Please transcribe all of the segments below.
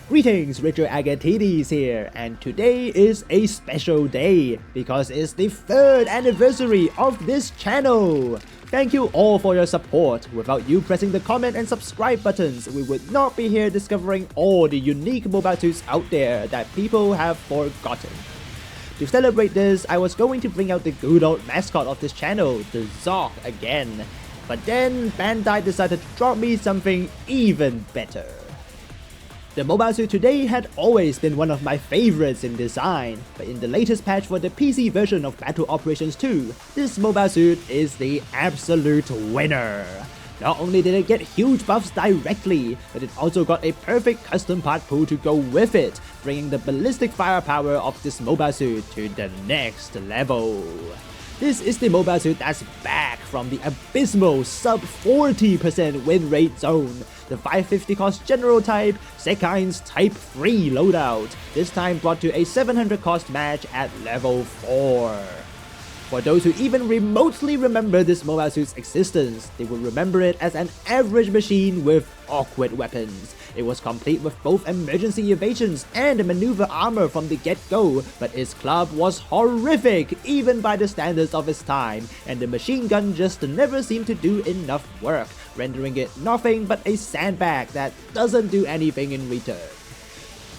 Greetings, Rigil Agateiades here, and today is a special day because it's the 3rd anniversary of this channel. Thank you all for your support. Without you pressing the comment and subscribe buttons, we would not be here discovering all the unique mobile suits out there that people have forgotten. To celebrate this, I was going to bring out the good old mascot of this channel, the Xeku again. But then Bandai decided to drop me something even better. The mobile suit today had always been one of my favorites in design, but in the latest patch for the PC version of Battle Operations 2, this mobile suit is the absolute winner. Not only did it get huge buffs directly, but it also got a perfect custom part pool to go with it, bringing the ballistic firepower of this mobile suit to the next level. This is the mobile suit that's back from the abysmal sub 40% win rate zone. The 550 cost general type, Xeku Eins type 3 loadout, this time brought to a 700 cost match at level 4. For those who even remotely remember this mobile suit's existence, they will remember it as an average machine with awkward weapons. It was complete with both emergency evasions and maneuver armor from the get-go, but its club was horrific even by the standards of its time, and the machine gun just never seemed to do enough work, rendering it nothing but a sandbag that doesn't do anything in return.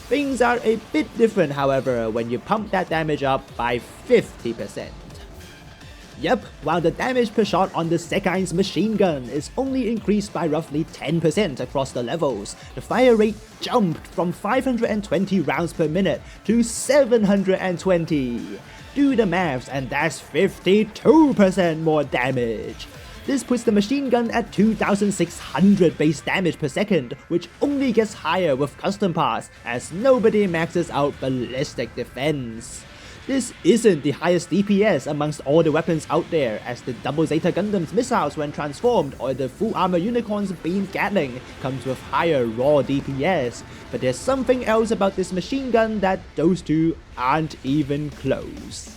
Things are a bit different, however, when you pump that damage up by 50%. Yep, while the damage per shot on the Xeku Eins machine gun is only increased by roughly 10% across the levels, the fire rate jumped from 520 rounds per minute to 720. Do the maths and that's 52% more damage. This puts the machine gun at 2600 base damage per second, which only gets higher with custom parts as nobody maxes out ballistic defense. This isn't the highest DPS amongst all the weapons out there, as the Double Zeta Gundam's missiles when transformed or the Full Armor Unicorn's beam Gatling comes with higher raw DPS, but there's something else about this machine gun that those two aren't even close.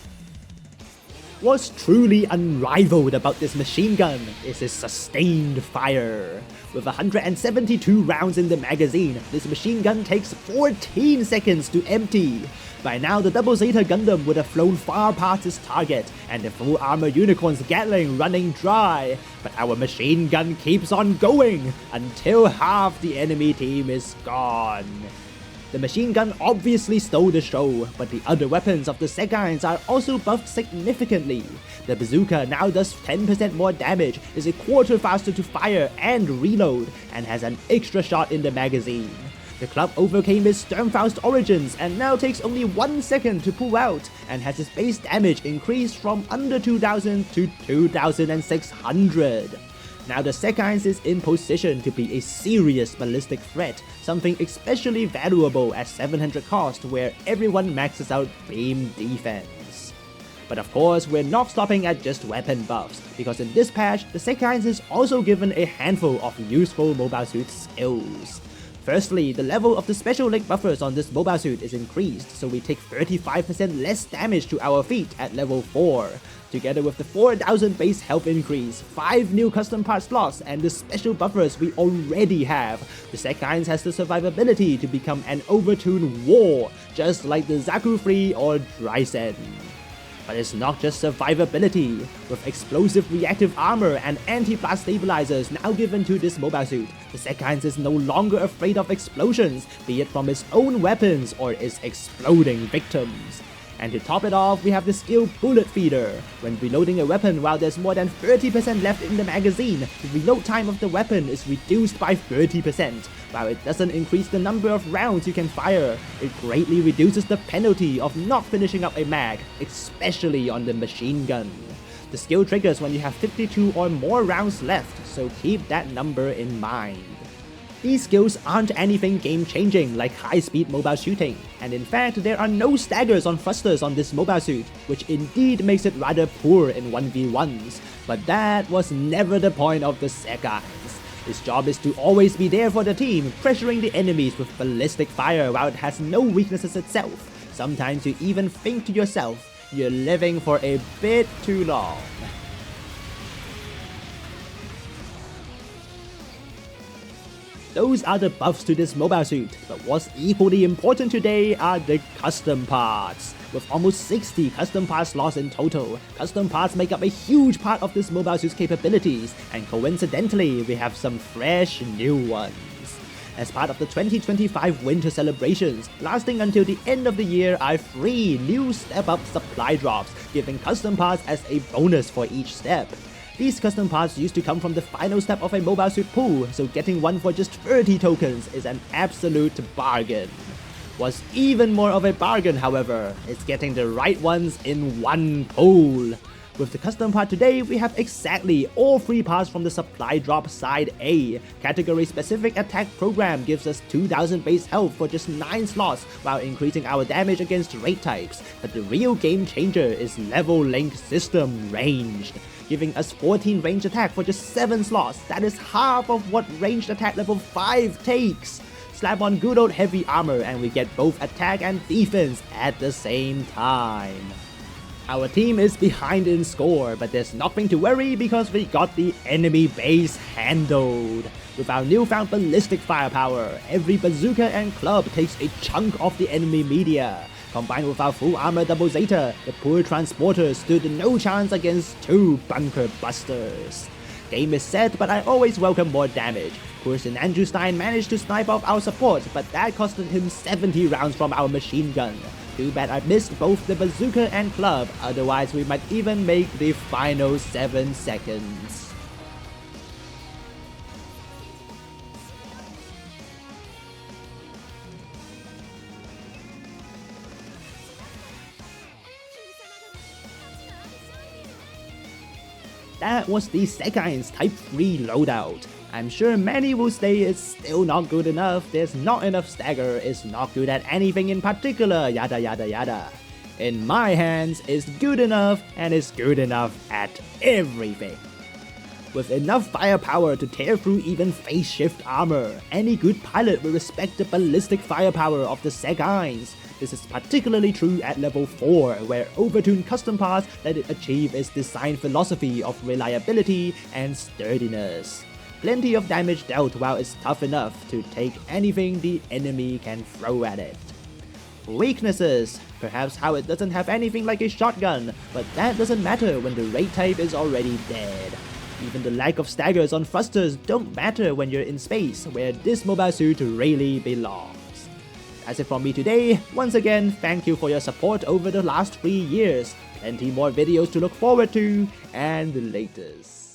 What's truly unrivaled about this machine gun is its sustained fire. With 172 rounds in the magazine, this machine gun takes 14 seconds to empty. By now, the Double Zeta Gundam would have flown far past its target, and the Full Armor Unicorn's Gatling running dry, but our machine gun keeps on going until half the enemy team is gone. The machine gun obviously stole the show, but the other weapons of the Xeku Eins are also buffed significantly. The bazooka now does 10% more damage, is a quarter faster to fire and reload, and has an extra shot in the magazine. The club overcame its Sturmfaust origins and now takes only 1 second to pull out, and has its base damage increased from under 2000 to 2600. Now the Xeku Eins is in position to be a serious ballistic threat, something especially valuable at 700 cost where everyone maxes out beam defense. But of course, we're not stopping at just weapon buffs, because in this patch, the Xeku Eins is also given a handful of useful mobile suit skills. Firstly, the level of the special leg buffers on this mobile suit is increased, so we take 35% less damage to our feet at level 4. Together with the 4000 base health increase, 5 new custom part slots, and the special buffers we already have, the Xeku Eins has the survivability to become an overtuned war, just like the Xeku 3 or Drysen. But it's not just survivability. With explosive reactive armor and anti-blast stabilizers now given to this mobile suit, the Xeku Eins is no longer afraid of explosions, be it from its own weapons or its exploding victims. And to top it off, we have the skill Bullet Feeder. When reloading a weapon while there's more than 30% left in the magazine, the reload time of the weapon is reduced by 30%. While it doesn't increase the number of rounds you can fire, it greatly reduces the penalty of not finishing up a mag, especially on the machine gun. The skill triggers when you have 52 or more rounds left, so keep that number in mind. These skills aren't anything game-changing like high-speed mobile shooting, and in fact there are no staggers on thrusters on this mobile suit, which indeed makes it rather poor in 1v1s, but that was never the point of the Xeku Eins. Its job is to always be there for the team, pressuring the enemies with ballistic fire while it has no weaknesses itself. Sometimes you even think to yourself, you're living for a bit too long. those are the buffs to this mobile suit, but what's equally important today are the custom parts. With almost 60 custom parts slots in total, custom parts make up a huge part of this mobile suit's capabilities, and coincidentally, we have some fresh new ones. As part of the 2025 winter celebrations, lasting until the end of the year are 3 new step-up supply drops, giving custom parts as a bonus for each step. These custom parts used to come from the final step of a mobile suit pool, so getting one for just 30 tokens is an absolute bargain. What's even more of a bargain, however, is getting the right ones in one pool. With the custom part today, we have exactly all 3 parts from the supply drop side A. Category specific attack program gives us 2000 base health for just 9 slots while increasing our damage against raid types, but the real game changer is level link system ranged, giving us 14 ranged attack for just 7 slots. That is half of what ranged attack level 5 takes. Slap on good old heavy armor and we get both attack and defense at the same time. Our team is behind in score, but there's nothing to worry because we got the enemy base handled. With our newfound ballistic firepower, every bazooka and club takes a chunk of the enemy media. Combined with our full armor double Zeta, the poor transporter stood no chance against 2 bunker busters. Game is set, but I always welcome more damage. Poor St. Andrew Stein managed to snipe off our support, but that costed him 70 rounds from our machine gun. Too bad I missed both the bazooka and club, otherwise we might even make the final 7 seconds. That was the Xeku Eins Type 3 loadout. I'm sure many will say it's still not good enough, there's not enough stagger, it's not good at anything in particular, yada yada yada. In my hands, it's good enough and it's good enough at everything. With enough firepower to tear through even phase shift armor, any good pilot will respect the ballistic firepower of the Xeku Eins. This is particularly true at level 4, where overtuned custom parts let it achieve its design philosophy of reliability and sturdiness. Plenty of damage dealt while it's tough enough to take anything the enemy can throw at it. Weaknesses. Perhaps how it doesn't have anything like a shotgun, but that doesn't matter when the raid type is already dead. Even the lack of staggers on thrusters don't matter when you're in space, where this mobile suit really belongs. That's it from me today. Once again, thank you for your support over the last 3 years. Plenty more videos to look forward to, and latest.